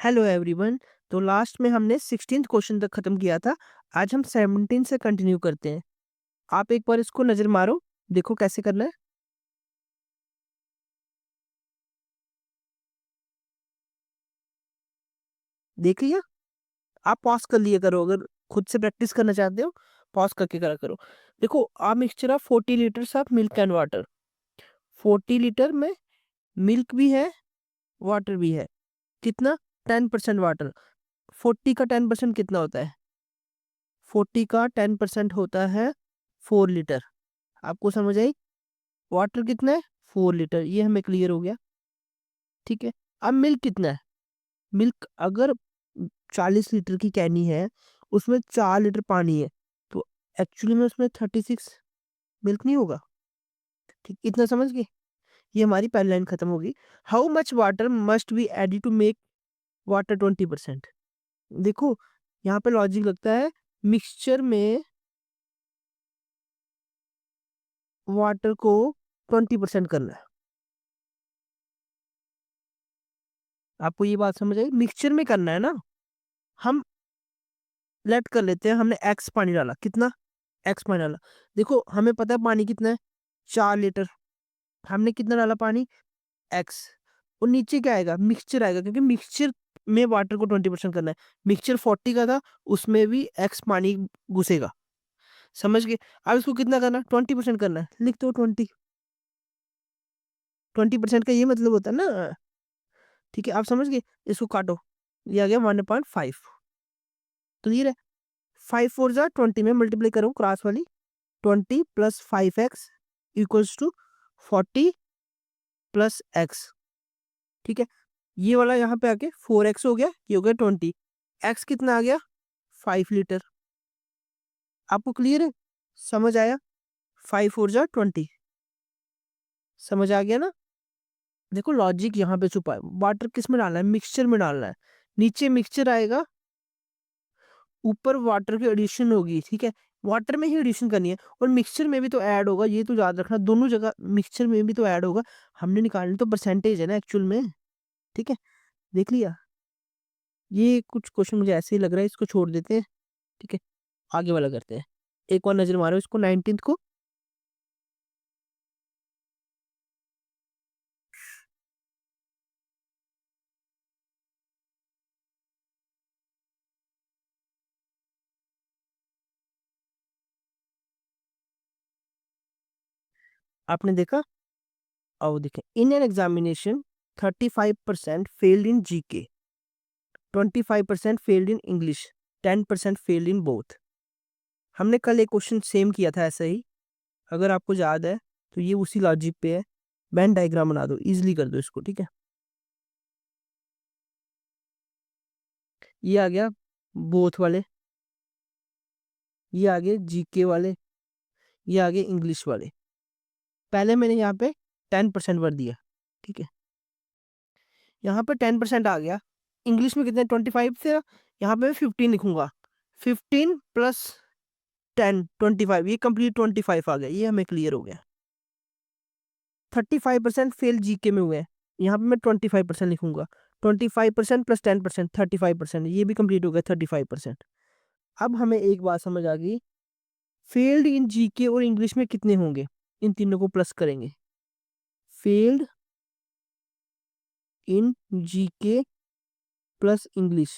Hello everyone. तो last में हमने 16th क्वेश्चन तक खत्म किया था। आज हम 17 से कंटिन्यू करते हैं। आप एक बार इसको नजर मारो, देखो कैसे करना है। देख लिया? आप पॉज कर लिया करो, अगर खुद से प्रैक्टिस करना चाहते हो पॉज करके करा करो। देखो, a mixture of 40 litres of milk and water. 40 litre में मिल्क भी है, वाटर भी है। कितना? 10% वाटर। 40 का 10% कितना होता है? 40 का 10% होता है 4 लीटर। आपको समझ आई? वाटर कितना है? 4 लीटर। ये हमें क्लियर हो गया। ठीक है। अब मिल्क कितना है? मिल्क अगर 40 लीटर की कैनी है, उसमें 4 लीटर पानी है, तो एक्चुअली में उसमें 36 मिल्क नहीं होगा। ठीक, इतना समझ गए? ये हमारी पहली लाइन खत्म होगी। How much water must be added to make water 20%। देखो, यहाँ पे लॉजिक लगता है। मिक्सचर में वाटर को 20% करना है। आपको ये बात समझ आई? मिक्सचर में करना है ना। हम लेट कर लेते हैं, हमने एक्स पानी डाला। कितना? एक्स पानी डाला। देखो, हमें पता है पानी कितना है, 4 लीटर। हमने कितना डाला पानी? एक्स। और नीचे क्या आएगा? मिक्सचर आएगा, क्योंकि मिक्सचर में वाटर को 20% करना है। मिक्सचर 40 का था, उसमें भी एक्स पानी घुसेगा। समझ गए? अब इसको कितना करना है? 20% करना है। लिख दो 20। 20% का ये मतलब होता है ना। ठीक है, आप समझ गए? इसको काटो, ये आ गया 1.5। क्लियर है? 5 4 जा 20 में मल्टीप्लाई करो, क्रॉस वाली। 20 plus 5x equals to 40 plus x. ठीक है। ये वाला यहाँ पे आके 4x हो गया, ये हो गया 20। x कितना आ गया? 5 लीटर। आपको क्लियर है? समझ आया? 5 4 जा 20। समझ आ गया ना? देखो, लॉजिक यहाँ पे छुपा है। वाटर किस में डालना है? मिक्सचर में डालना है। नीचे मिक्सचर आएगा, ऊपर वाटर की एडिशन होगी। ठीक है। वाटर में ही एडिशन करनी है, और मिक्सचर में भी तो ऐड होगा, ये तो याद रखना। दोनों जगह मिक्सचर में भी तो ऐड होगा। हमने निकालनी तो परसेंटेज है ना एक्चुअल में। ठीक है। देख लिया? ये कुछ क्वेश्चन मुझे ऐसे ही लग रहा है, इसको छोड़ देते हैं। ठीक है, आगे वाला करते हैं। एक बार नजर मारो इसको, 19th को। आपने देखा? आओ देखें। In an examination 35% failed in GK, 25% failed in English, 10% failed in both. हमने कल एक क्वेश्चन सेम किया था ऐसा ही, अगर आपको याद है तो। ये उसी लॉजिक पे है। वेन डायग्राम बना दो, इजिली कर दो इसको। ठीक है। ये आ गया बोथ वाले, ये आ गए जीके वाले, ये आ गए इंग्लिश वाले। पहले मैंने यहाँ पे 10% भर दिया। ठीक है। यहाँ पे 10% आ गया। इंग्लिश में कितने? 25 से। यहाँ पे मैं 15 लिखूंगा। 15 प्लस 10 25, ये कंप्लीट 25 आ गया। ये हमें क्लियर हो गया। 35% फेल जीके में हुए हैं, यहाँ पे मैं 25% लिखूंगा। 25% प्लस 10% 35%, ये भी कंप्लीट हो गया 35%। अब हमें एक बात समझ आ गई, फेल्ड इन जीके और इंग्लिश में कितने होंगे? इन तीनों को प्लस करेंगे। Failed in GK plus English,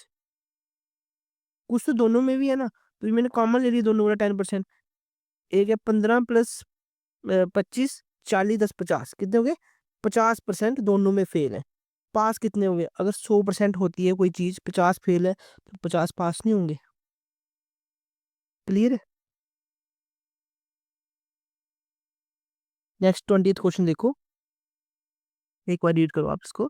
कुछ तो दोनों में भी है ना, तो ये मैंने कॉमन ले लिया दोनों का 10%। एक है 15 प्लस 25, 40 10 50, कितने हो गए? 50% दोनों में फेल है। पास कितने होंगे? अगर 100% होती है कोई चीज, 50 फेल है, तो 50 पास नहीं होंगे। क्लियर है? नेक्स्ट 20th क्वेश्चन देखो, एक बार रीड करो आप इसको।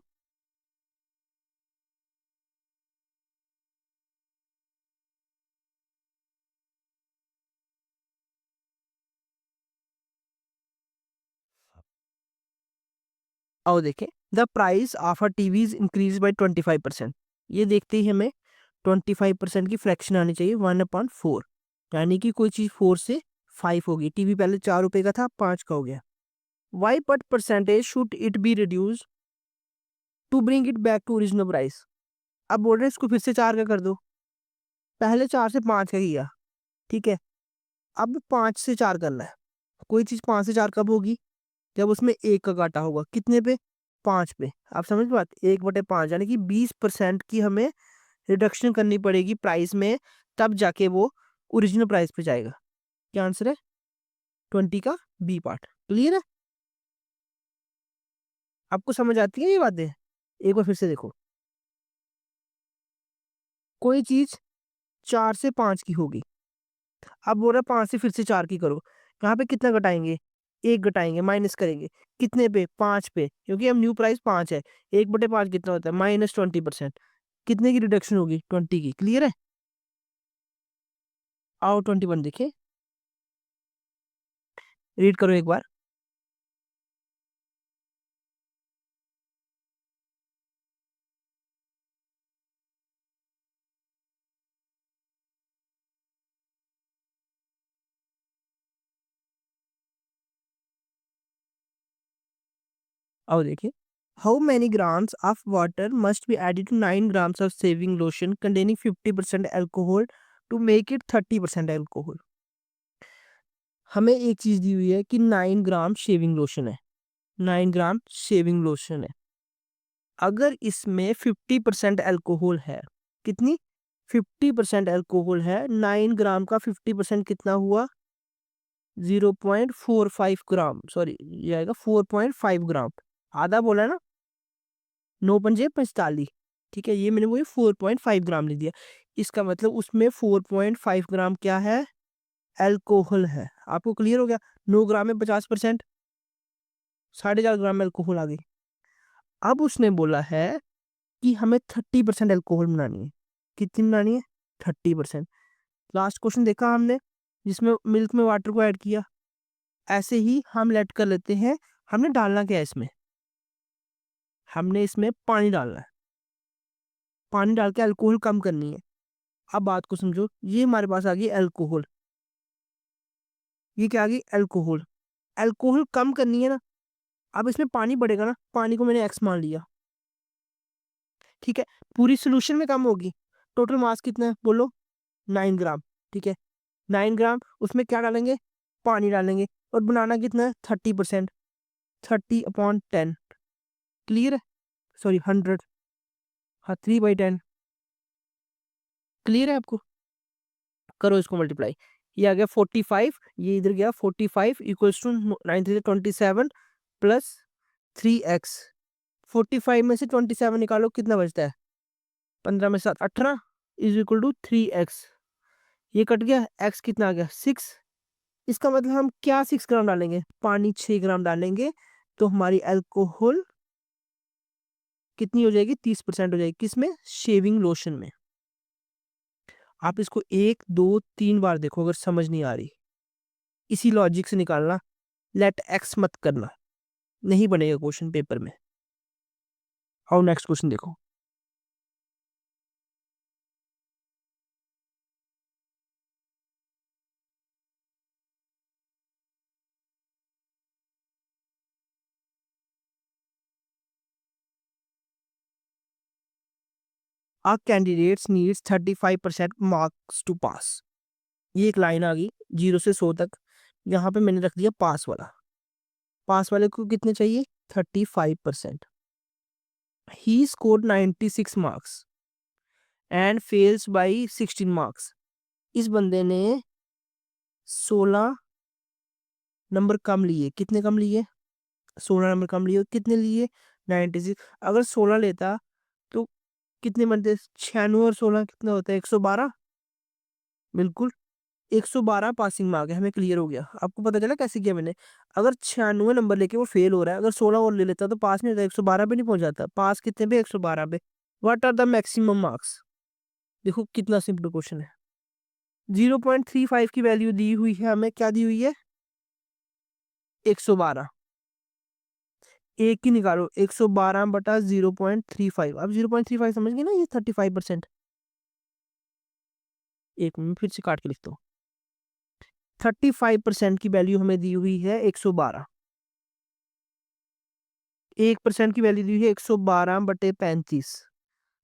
आओ देखें। The price of a TV is increase by 25%। ये देखते ही हमें 25% की फ्रैक्शन आनी चाहिए, 1/4। यानी कि कोई चीज 4 से 5 होगी। टीवी पहले 4 रुपए का था, 5 का हो गया। Y what percentage should it be reduced to bring it back to original price? अब बोल रहे हैं इसको फिर से 4 का कर दो। पहले 4 से 5 का किया, ठीक है। अब 5 से 4 करना है। कोई चीज़ 5 से 4 कब होगी? जब उसमें 1 का काटा होगा। कितने पे? 5 पे। आप समझ गए बात? 1/5 यानी कि 20% की हमें रिडक्शन करनी पड़ेगी प्राइस में, तब जाके वो ओरिजिनल प्राइस पे जाएगा। क्या आंसर है? 20 का बी पार्ट। क्लियर है? आपको समझ आती है ये बातें? एक बार फिर से देखो। कोई चीज़ 4 से 5 की होगी। अब बोल रहा है 5 से फिर से 4 की करो। यहाँ पे कितना घटाएँगे? 1 घटाएँगे, माइनस करेंगे। कितने पे? 5 पे, क्योंकि अब न्यू प्राइस 5 है। 1/5 कितना होता है? -20%। कितने की रिडक्शन होगी? 20 की। क्लियर है? आओ 21 देखें। रीड करो एक बार। आओ देखिए। How many grams of water must be added to 9 grams of shaving lotion containing 50% alcohol to make it 30% alcohol? हमें एक चीज़ दी हुई है कि 9 ग्राम शेविंग लोशन है। 9 ग्राम शेविंग लोशन है। अगर इसमें 50% अल्कोहल है, कितनी? 50% अल्कोहल है। 9 ग्राम का 50% कितना हुआ? 0.45 ग्राम, सॉरी ये आएगा 4.5 ग्राम। आधा बोला है ना? 9 पंजे 45, ठीक है। ये मैंने वही 4.5 ग्राम लिख दिया। इसका मतलब उसमें 4.5 ग्राम क्या है? अल्कोहल है। आपको क्लियर हो गया? 9 ग्राम में 50%, 4.5 ग्राम अल्कोहल आ गई। अब उसने बोला है कि हमें 30% अल्कोहल बनानी है। कितनी बनानी है? 30%। लास्ट क्वेश्चन देखा हमने, जिसमें मिल्क में वाटर को ऐड किया। ऐसे ही हम लेट कर लेते हैं। हमने डालना क्या है इसमें? हमने इसमें पानी डालना है। पानी डाल के अल्कोहल कम करनी है। अब बात को समझो, ये हमारे पास आ गई अल्कोहल। ये क्या आ गई? अल्कोहल। अल्कोहल कम करनी है ना। अब इसमें पानी बढ़ेगा ना, पानी को मैंने एक्स मान लिया, ठीक है। पूरी सोल्यूशन में कम होगी। टोटल मास कितना है बोलो? 9 ग्राम, ठीक है। 9 ग्राम, उसमें क्या डालेंगे? पानी डालेंगे। और बनाना कितना है? 30%। 30/10। क्लियर है? सॉरी 100। हाँ, 3/10। क्लियर है आपको? करो इसको मल्टीप्लाई। ये आ गया 45, ये इधर गया 45 इक्वल्स टू 9 3 27 प्लस 3x। 45 में से 27 निकालो, कितना बचता है? 15 में 7 18 इज इक्वल टू 3x। ये कट गया, x कितना आ गया? 6। इसका मतलब हम क्या 6 ग्राम डालेंगे? पानी 6 ग्राम डालेंगे, तो हमारी अल्कोहल कितनी हो जाएगी? 30% हो जाएगी। किसमें? शेविंग लोशन में। आप इसको 1 2 3 बार देखो, अगर समझ नहीं आ रही, इसी लॉजिक से निकालना। लेट एक्स मत करना, नहीं बनेगा क्वेश्चन पेपर में। और नेक्स्ट क्वेश्चन देखो। आ कैंडिडेट्स नीड्स 35% मार्क्स टू पास। ये एक लाइन आ गई 0 से 100 तक। यहाँ पे मैंने रख दिया पास वाला। पास वाले को कितने चाहिए? 35%। He scored 96 marks and fails by 16 marks. इस बंदे ने 16 नंबर कम लिए। कितने कम लिए? 16 नंबर कम लिए। कितने लिए? 96। अगर 16 लेता तो कितने बनते? 96 और 16 कितना होता है? 112। बिल्कुल, 112 पासिंग मार्क है। हमें क्लियर हो गया। आपको पता चला कैसे किया मैंने? अगर 96 नंबर लेके वो फेल हो रहा है, अगर 16 और ले लेता तो पास नहीं होता, 112 पे नहीं पहुंच जाता। पास कितने पे? 112 पे। What are the maximum marks? देखो कितना सिंपल क्वेश्चन है। 0.35 की वैल्यू दी हुई है हमें। क्या दी हुई है? 112। एक ही निकालो, 112/0.35। अब 0.35 समझ गए ना? ये 35%। एक मिनट फिर से काट के लिखता हूँ। 35% की वैल्यू हमें दी हुई है 112। 1% की वैल्यू दी हुई है 112/35।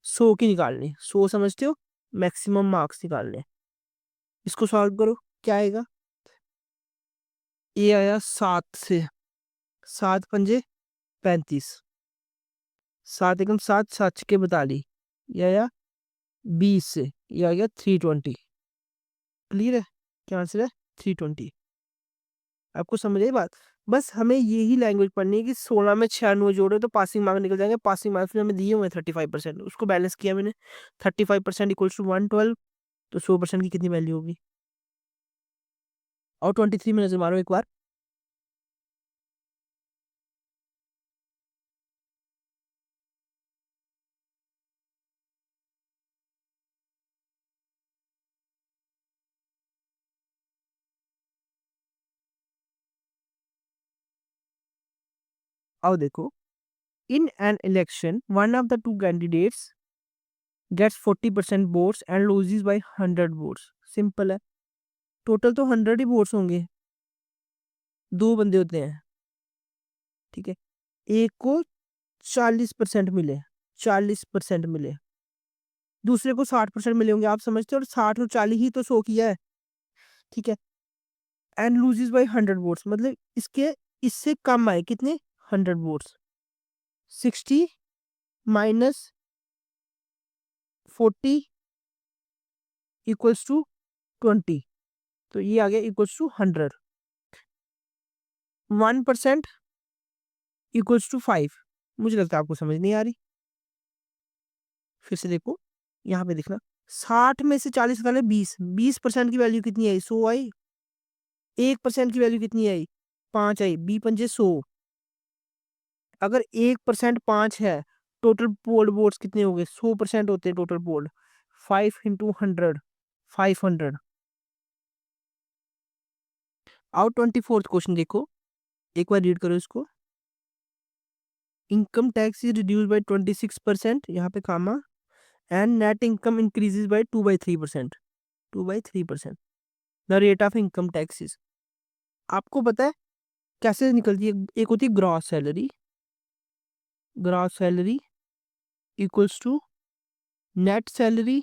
100 की निकालनी, 100 समझते हो, मैक्सिमम मार्क्स निकालने। इसको सॉल्व करो, क्या आएगा? ये आया 7 से, 7 पंजे 35, 7 एकम 7, 7 छके 42, ये आया 20 से, ये आ गया 320। क्लियर है? क्या आंसर है? 320। आपको समझ आई बात? बस हमें यही लैंग्वेज पढ़नी है कि 16 में 96 जोड़े तो पासिंग मार्क निकल जाएंगे। पासिंग मार्क्स हमें दिए हुए हैं 35%, उसको बैलेंस किया मैंने। 35% इक्वल्स टू 112, तो 100% की कितनी वैल्यू होगी? और 23 में नजर मारो एक बार। आओ देखो, in an election one of the two candidates gets 40% votes and loses by 100 votes. Simple है, टोटल तो 100 ही वोट्स होंगे, दो बंदे होते हैं, ठीक है। एक को 40% मिले, 40% मिले, दूसरे को 60% मिले होंगे, आप समझते हो, और 60 और 40 ही तो 100 किया है, ठीक है। एंड लूजेस बाय 100 वोट्स, मतलब इसके इससे कम आए, कितने? 100 वोट्स। 60 माइनस 40 इक्वल्स टू 20, तो ये आ गया इक्वल्स टू 100। 1% equals to 5। मुझे लगता है आपको समझ नहीं आ रही। फिर से देखो, यहाँ पे देखना, 60 में से 40 निकाले 20, 20% की वैल्यू कितनी आई? 100 आई। 1% की वैल्यू कितनी आई? 5 आई। बी पंजे 100। अगर 1% 5 है, टोटल पोल्ड वोट्स कितने हो गए? 100% होते हैं टोटल पोल्ड। 5 इंटू 100, 500। आओ 24th क्वेश्चन देखो, एक बार रीड करो इसको। Income tax is reduce by 26%, यहाँ पे comma, and net income increases by 2/3%, 2/3%। The rate of income taxes, आपको पता है कैसे निकलती है? एक होती है gross salary, gross salary equals to net salary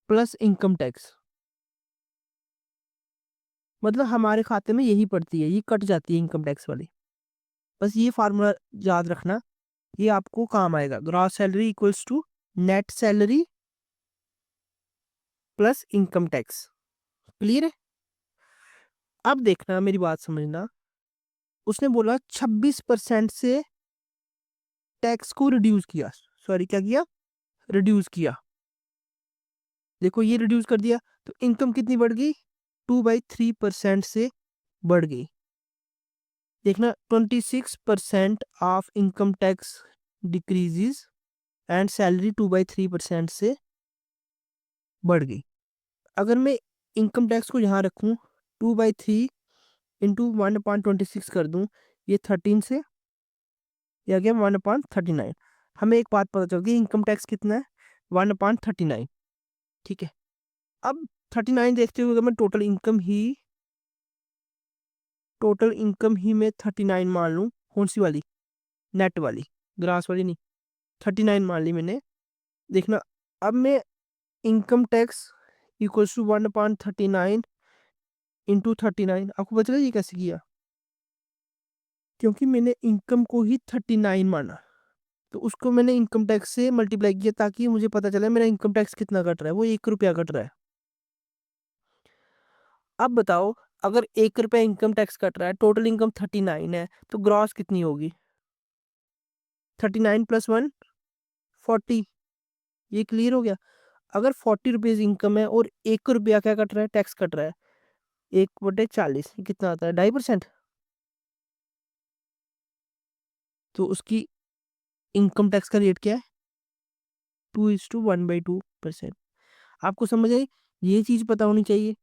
plus income tax. मतलब हमारे खाते में यही पड़ती है, ये कट जाती है इनकम टैक्स वाली। बस ये फार्मूला याद रखना, ये आपको काम आएगा। Gross salary equals to net salary plus income tax. Clear है? अब देखना, मेरी बात समझना, उसने बोला 26% से टैक्स को रिड्यूस किया, सॉरी क्या किया? रिड्यूस किया। देखो ये रिड्यूस कर दिया, तो इनकम कितनी बढ़ गई? 2/3% से बढ़ गई। देखना, 26% of income tax decreases and salary 2/3% से बढ़ गई। अगर मैं इनकम टैक्स को यहाँ रखूँ, 2/3 इंटू 1/26 कर दूँ, ये 13 से, ये आ गया 1/39। हमें एक बात पता चल गई, इनकम टैक्स कितना है? 1/39, ठीक है। अब 39 देखते हुए अगर मैं टोटल इनकम ही में 39 मान लूँ, कौन सी वाली? नेट वाली, ग्रास वाली नहीं, 39 मान ली मैंने। देखना, अब मैं income tax equals to 1/39 into 39, आपको पता चला ये कैसे किया? क्योंकि मैंने इनकम को ही 39 माना, तो उसको मैंने इनकम टैक्स से मल्टीप्लाई किया, ताकि मुझे पता चले मेरा इनकम टैक्स कितना कट रहा है, वो 1 रुपया कट रहा है। अब बताओ, अगर 1 रुपया इनकम टैक्स कट रहा है, टोटल इनकम 39 है, तो ग्रॉस कितनी होगी? 39 प्लस 1, 40। ये क्लियर हो गया? अगर 40 रुपीज इनकम है और 1 रुपया क्या कट रहा है? टैक्स कट रहा है। 1/40 कितना आता है? 2.5%। तो उसकी इनकम टैक्स का रेट क्या है? 2:1/2%। आपको समझ आई? ये चीज पता होनी चाहिए,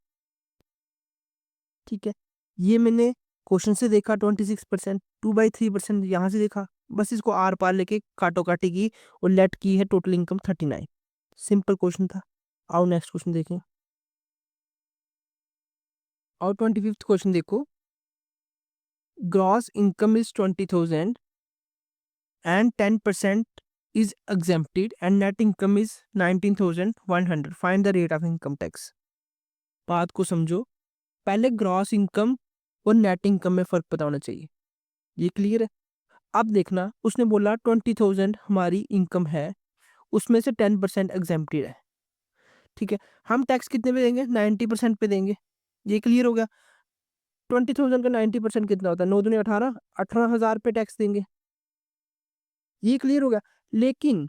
ठीक है। ये मैंने क्वेश्चन से देखा 26%, 2/3% यहाँ से देखा, बस इसको आर पार लेके काटो काटी की और लेट की है टोटल इनकम 39। सिंपल क्वेश्चन था। आओ नेक्स्ट क्वेश्चन देखें। और 25th क्वेश्चन देखो, gross income is 20,000 and 10% is exempted and net income is 19,100. Find the rate of income tax. बात को समझो, पहले ग्रॉस इनकम और नेट इनकम में फ़र्क पता होना चाहिए। ये क्लियर है? अब देखना, उसने बोला 20,000 हमारी इनकम है, उसमें से 10% एग्जेम्प्टेड है, ठीक है। हम टैक्स कितने पे देंगे? 90% पे देंगे। ये क्लियर हो गया। 20,000 का 90% कितना होता है? 9 दूनी 18, 18,000 पे टैक्स देंगे। ये क्लियर हो गया। लेकिन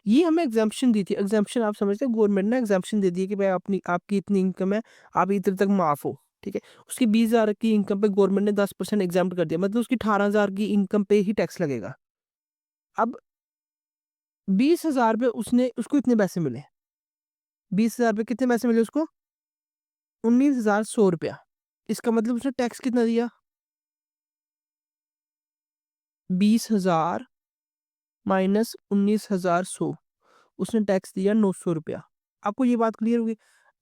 ये हमें एग्जाम्पशन दी थी। एग्जाम्पशन आप समझते हैं, गवर्नमेंट ने एग्जाम्पशन दे दी है कि भाई आपकी इतनी इनकम है, आप इतने तक माफ हो, ठीक है। उसकी 20,000 की इनकम पे गवर्नमेंट ने 10% एग्जाम्प्ट कर दिया, मतलब उसकी 18,000 की इनकम पे ही टैक्स लगेगा। अब 20,000 पे उसको इतने पैसे मिले, 20,000 पे कितने पैसे मिले उसको? 19,100 रुपया। इसका मतलब उसने टैक्स कितना दिया? 20,000 माइनस 19,100, उसने टैक्स दिया 900 रुपया। आपको ये बात क्लियर होगी?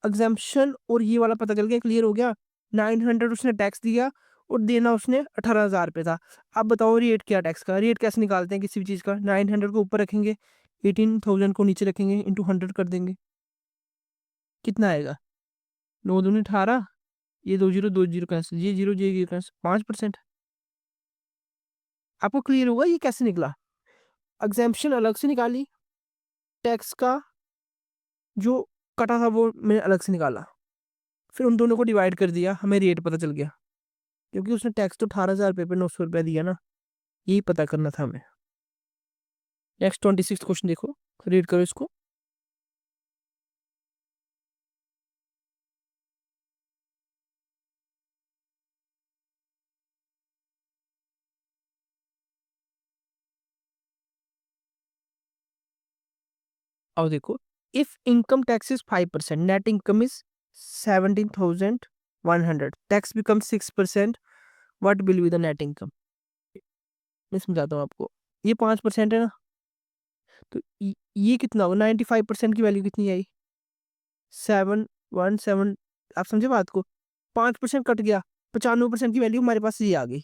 एग्जाम्पशन और ये वाला पता चल गया, क्लियर हो गया। 900 उसने टैक्स दिया और देना उसने 18,000 पे था। अब बताओ रेट क्या टैक्स का? रेट कैसे निकालते हैं किसी भी चीज़ का? 900 को ऊपर रखेंगे, 18,000 को नीचे रखेंगे, इंटू 100 कर देंगे। कितना आएगा? 9 दूनी 18, ये 2 जीरो कैंसिल, ये जीरो कैंसिल, 5%। आपको क्लियर होगा ये कैसे निकला? एग्जाम्पशन अलग से निकाली, टैक्स का जो कटा था वो मैंने अलग से निकाला, फिर उन दोनों को डिवाइड कर दिया, हमें रेट पता चल गया। क्योंकि उसने टैक्स तो 18,000 पे 900 रुपया दिया ना, यही पता करना था हमें। नेक्स्ट 26 क्वेश्चन देखो, रीड करो इसको। अब देखो, if income tax is 5%, net income is 17,100, tax become 6%, what will be the net income? मैं समझाता हूँ आपको। ये 5% है ना, तो ये कितना होगा? 95% की वैल्यू कितनी आई? 717। आप समझे बात को? 5% कट गया, 95% की वैल्यू हमारे पास ये आ गई।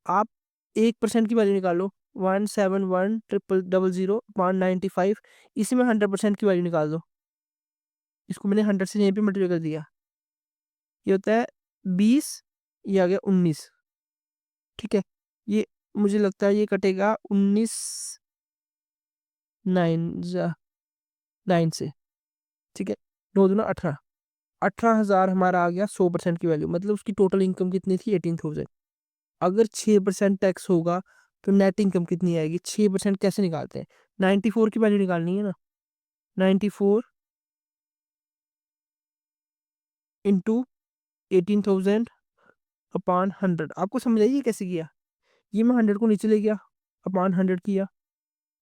आप 1% की वैल्यू निकालो, 171,000,095, इसी में 100% की वैल्यू निकाल दो। इसको मैंने 100 से यहीं पे मल्टीप्लाई कर दिया, ये होता है 20, ये आ गया 19, ठीक है। ये मुझे लगता है ये कटेगा 19 9 से, ठीक है। 9 दूना 18, 18,000 हमारा आ गया 100% की वैल्यू, मतलब उसकी टोटल इनकम कितनी थी? 18,000। अगर 6% टैक्स होगा तो नेट इनकम कितनी आएगी? 6% कैसे निकालते हैं? 94 की वैल्यू निकालनी है ना, 94 इंटू 18,000 अपॉन 100। आपको समझ आइए कैसे किया? ये मैं 100 को नीचे ले गया, अपॉन 100 किया,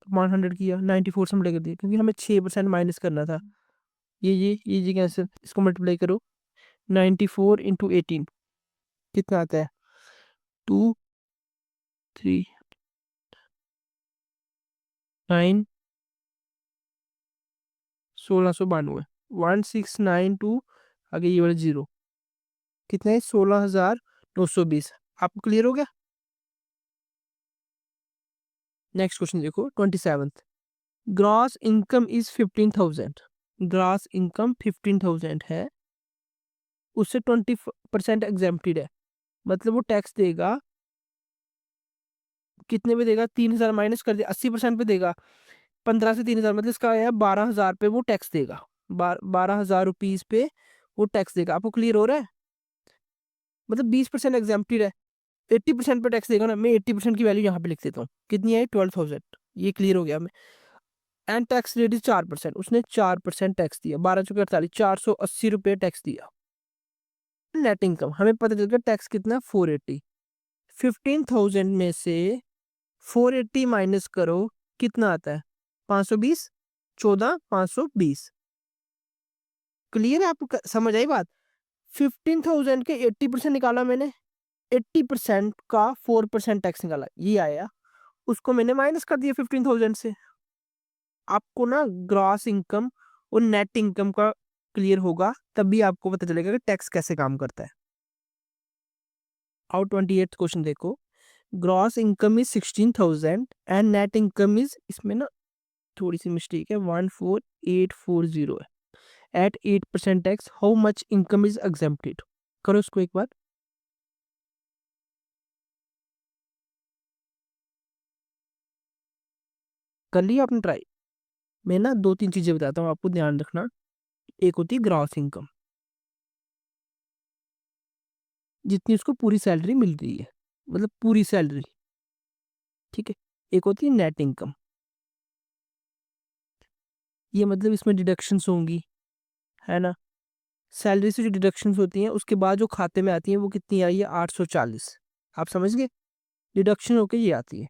अपॉन 100 किया, 94 से मल्टीप्लाई कर दिया, क्योंकि हमें 6% माइनस करना था। ये कैंसिल, इसको मल्टीप्लाई करो, 94 इंटू 18 कितना आता है? 2 3 9 1692, 1692, आगे ये वाला जीरो, कितना है? 16,920। आपको क्लियर हो गया? नेक्स्ट क्वेश्चन देखो, 27th। Gross income is 15,000, gross income 15,000 है, उससे 20% एग्जेम्प्टेड है, मतलब वो टैक्स देगा कितने पे देगा? 3,000 माइनस कर दिया, 80% पे देगा। 15 से 3,000 मतलब इसका आया 12,000 पे वो टैक्स देगा, 12,000 रुपीज पे वो टैक्स देगा। आपको क्लियर हो रहा है? मतलब 20% एग्जेम्प्टेड है, 80% पे टैक्स देगा ना। मैं 80% की वैल्यू यहाँ पे लिख देता हूँ, कितनी है? 12,000। ये क्लियर हो गया हमें। एंड टैक्स रेट इज 4%, उसने 4% टैक्स दिया, 12 चौके 48, 480 रुपये टैक्स दिया। नेट इनकम हमें पता चल गया टैक्स कितना? 480। 15,000 में से 480 माइनस करो, कितना आता है? 520, 14,520। क्लियर है? आपको समझ आई बात? 15,000 के 80% निकाला मैंने, 80% का 4% टैक्स निकाला, ये आया, उसको मैंने माइनस कर दिया 15,000 से। आपको ना ग्रॉस इनकम और नेट इनकम का क्लियर होगा, तभी आपको पता चलेगा कि टैक्स कैसे काम करता है। आओ 28th क्वेश्चन देखो। Gross income is 16,000 and net income is, इसमें ना थोड़ी सी मिस्टेक है, 14840 है। At 8% tax, how much income is exempted? करो इसको एक बार। कर लिया आपने ट्राई? मैं ना दो तीन चीजें बताता हूँ आपको, ध्यान रखना। एक होती है ग्रॉस इनकम, जितनी उसको पूरी सैलरी मिल रही है, मतलब पूरी सैलरी, ठीक है। एक होती है नेट इनकम, ये मतलब इसमें डिडक्शंस होंगी, है ना। सैलरी से जो डिडक्शंस होती हैं उसके बाद जो खाते में आती हैं वो कितनी आई है, 840। आप समझ गए, डिडक्शन होके ये आती है।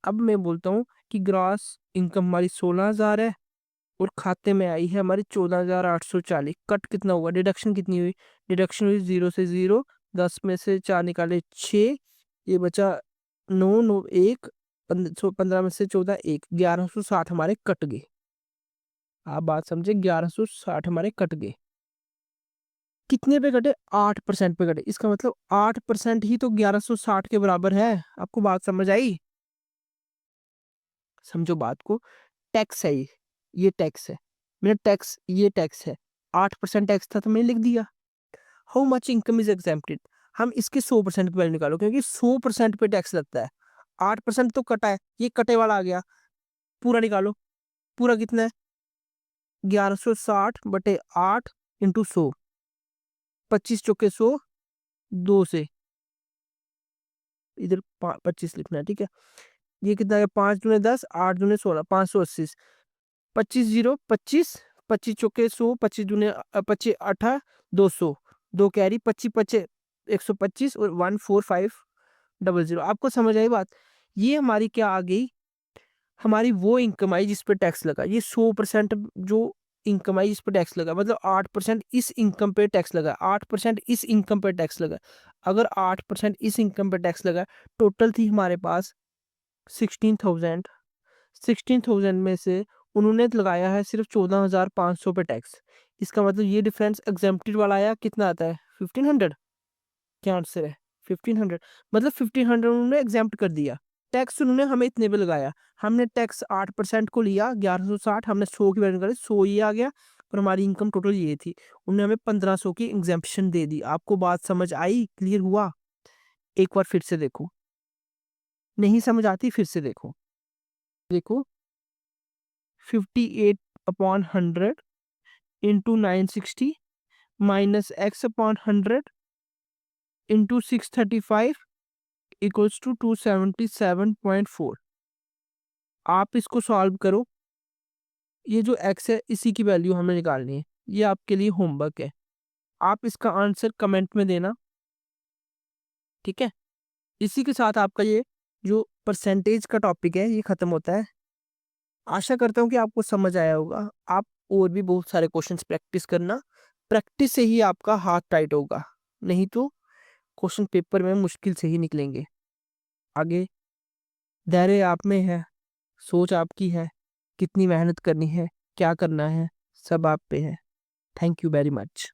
अब मैं बोलता हूँ कि ग्रॉस इनकम हमारी 16,000 है और खाते में आई है हमारी 14,840। कट कितना हुआ, डिडक्शन कितनी हुई? डिडक्शन हुई 0 से 0, 10 में से 4 निकाले 6, ये बचा 9, 9 1, 15 में से 14 1, 1160 हमारे कट गए। आप बात समझे, 1160 हमारे कट गए। कितने पे कटे? 8% पे कटे। इसका मतलब 8% ही तो 1160 के बराबर है। आपको बात समझ आई? समझो बात को। टैक्स है ये टैक्स है, मेरा टैक्स, ये टैक्स है। 8% टैक्स था तो मैंने लिख दिया। How much income is exempted, हम इसके 100% पे वैल्यू निकालो, क्योंकि 100% पे टैक्स लगता है। 8% तो कटा है, ये कटे वाला आ गया। पूरा निकालो, पूरा कितना है? 1160/8 × 100, 25 × 100, 2 से इधर 25 लिखना है, ठीक है। ये कितना है? 5 × 10, 8 × 16, 580। 25 0 25, 25 × 100, 25 × 25 = 18, 200, 2 कैरी, 25 125 और 14500। आपको समझ आई बात? ये हमारी क्या आ गई, हमारी वो इनकम आई जिस पे टैक्स लगा। ये 100% जो इनकम आई जिस पे टैक्स लगा, मतलब 8% इस इनकम पे टैक्स लगा, 8% इस इनकम पे टैक्स लगा। अगर 8% इस इनकम पे टैक्स लगा, टोटल थी हमारे पास 16,000। 16,000 में से उन्होंने लगाया है सिर्फ 14,500 पे टैक्स। इसका मतलब ये डिफरेंस एग्जेम्प्टेड वाला आया, कितना आता है? 1500। क्या आंसर है? 1500। मतलब 1500 उन्होंने एग्जेम्प्ट कर दिया। टैक्स उन्होंने हमें इतने पे लगाया, हमने टैक्स 8% को लिया, 1160, हमने 100 की वैल्यू निकाली, 100 ये आ गया। और हमारी इनकम टोटल ये थी, उन्होंने हमें 1500 की एग्जेम्पशन दे दी। आपको बात समझ आई? क्लियर हुआ? एक बार फिर से देखो, नहीं समझ आती फिर से देखो। देखो, 58/100 into 960 minus x/100 into 635 equals to 277.4। आप इसको सॉल्व करो। ये जो x है इसी की वैल्यू हमें निकालनी है, ये आपके लिए होमवर्क है। आप इसका आंसर कमेंट में देना, ठीक है। इसी के साथ आपका ये जो परसेंटेज का टॉपिक है ये खत्म होता है। आशा करता हूँ कि आपको समझ आया होगा। आप और भी बहुत सारे क्वेश्चंस प्रैक्टिस करना, प्रैक्टिस से ही आपका हाथ टाइट होगा, नहीं तो क्वेश्चन पेपर में मुश्किल से ही निकलेंगे। आगे धैर्य आप में है, सोच आपकी है, कितनी मेहनत करनी है, क्या करना है, सब आप पे है। Thank you very much.